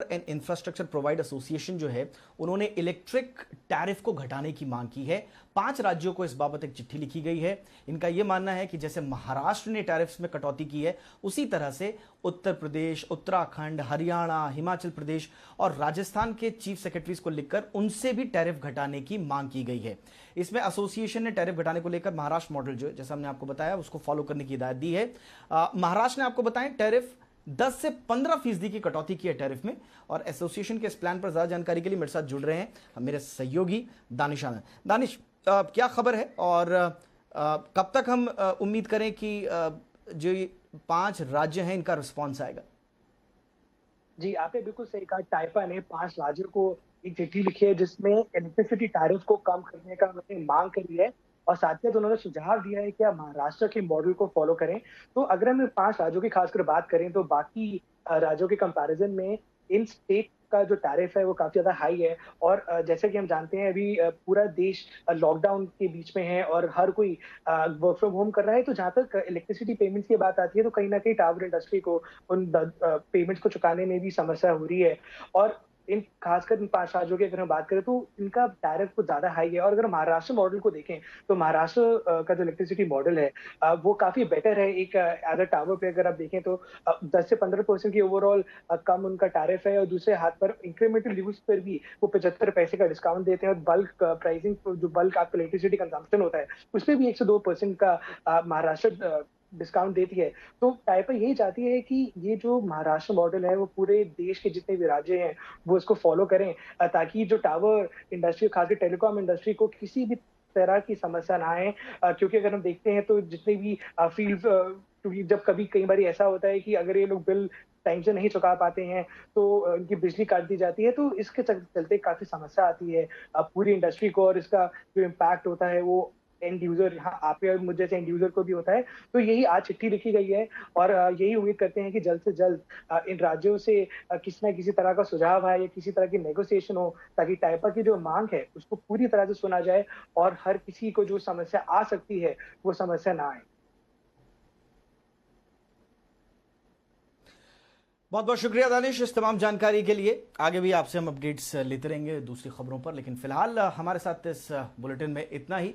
And infrastructure provide association जो है उन्होंने इलेक्ट्रिक टैरिफ को घटाने की मांग की है। 5 राज्यों को इस बाबत एक चिट्ठी लिखी गई है। इनका यह मानना है कि जैसे महाराष्ट्र ने टैरिफ्स में कटौती की है, उसी तरह से उत्तर प्रदेश, उत्तराखंड, हरियाणा, हिमाचल प्रदेश और राजस्थान के चीफ सेक्रेटरीज को लिखकर उनसे भी टैरिफ घटाने की मांग की गई है। इसमें एसोसिएशन ने टैरिफ घटाने को लेकर महाराष्ट्र मॉडल जो जैसा हमने आपको बताया उसको फॉलो करने की हिदायत दी है। महाराष्ट्र ने आपको बताएं टैरिफ 10 से 15% की कटौती की है टैरिफ में। और एसोसिएशन के इस प्लान पर ज्यादा जानकारी के लिए मेरे साथ जुड़ रहे हैं मेरे सहयोगी दानिश आनंद। दानिश, क्या खबर है और कब तक हम उम्मीद करें कि जो 5 राज्य हैं इनका रिस्पॉन्स आएगा? जी, आपने बिल्कुल सही कहा। टाइपा ने 5 राज्यों को एक चिट्ठी लिखी है जिसमें इलेक्ट्रिसिटी टैरिफ को कम करने का उन्होंने मांग करी है और साथ ही साथ उन्होंने सुझाव दिया है कि आप महाराष्ट्र के मॉडल को फॉलो करें। तो अगर हम 5 राज्यों की खासकर बात करें तो बाकी राज्यों के कंपैरिजन में इन स्टेट का जो टैरिफ है वो काफी ज्यादा हाई है। और जैसे कि हम जानते हैं अभी पूरा देश लॉकडाउन के बीच में है और हर कोई वर्क फ्रॉम होम कर रहा है। तो जहां तक इलेक्ट्रिसिटी पेमेंट्स की बात आती है तो कहीं ना कहीं टावर इंडस्ट्री को उन पेमेंट्स को चुकाने में भी समस्या हो रही है। और इन खासकर इन 5 राज्यों की अगर हम बात करें तो इनका टैरिफ कुछ ज्यादा हाई है। और अगर महाराष्ट्र मॉडल को देखें तो महाराष्ट्र का जो इलेक्ट्रिसिटी मॉडल है वो काफी बेटर है। एक एज अ टावर पे अगर आप देखें तो 10 से 15% की ओवरऑल कम उनका टैरिफ है और दूसरे हाथ पर इंक्रीमेंटल यूज पर भी वो 75 पैसे का डिस्काउंट देते हैं और बल्क प्राइसिंग जो बल्क आपका इलेक्ट्रिसिटी कंजम्पशन होता है उसमें भी 1 से 2% का महाराष्ट्र डिस्काउंट देती है। तो टाइपा यही चाहती है कि ये जो महाराष्ट्र मॉडल है वो पूरे देश के जितने भी राज्य हैं वो इसको फॉलो करें ताकि जो टावर इंडस्ट्री खासकर टेलीकॉम इंडस्ट्री को किसी भी तरह की समस्या ना आए। क्योंकि अगर हम देखते हैं तो जितने भी फील्ड, क्योंकि जब कभी कई बार ऐसा होता है कि अगर ये लोग बिल टाइम से नहीं चुका पाते हैं तो इनकी बिजली काट दी जाती है। तो इसके चलते काफी समस्या आती है पूरी इंडस्ट्री को और इसका जो इम्पैक्ट होता है वो एंड यूजर, हाँ आपके और मुझ जैसे एंड यूजर को भी होता है। तो यही आज चिट्ठी लिखी गई है और यही उम्मीद करते हैं कि जल्द से जल्द इन राज्यों से किसी न किसी तरह का सुझाव आए या किसी तरह की नेगोशिएशन हो ताकि टाइपा की जो मांग है उसको पूरी तरह से सुना जाए और हर किसी को जो समस्या आ सकती है वो समस्या ना आए। बहुत बहुत शुक्रिया दानिश इस तमाम जानकारी के लिए। आगे भी आपसे हम अपडेट्स लेते रहेंगे दूसरी खबरों पर, लेकिन फिलहाल हमारे साथ इस बुलेटिन में इतना ही।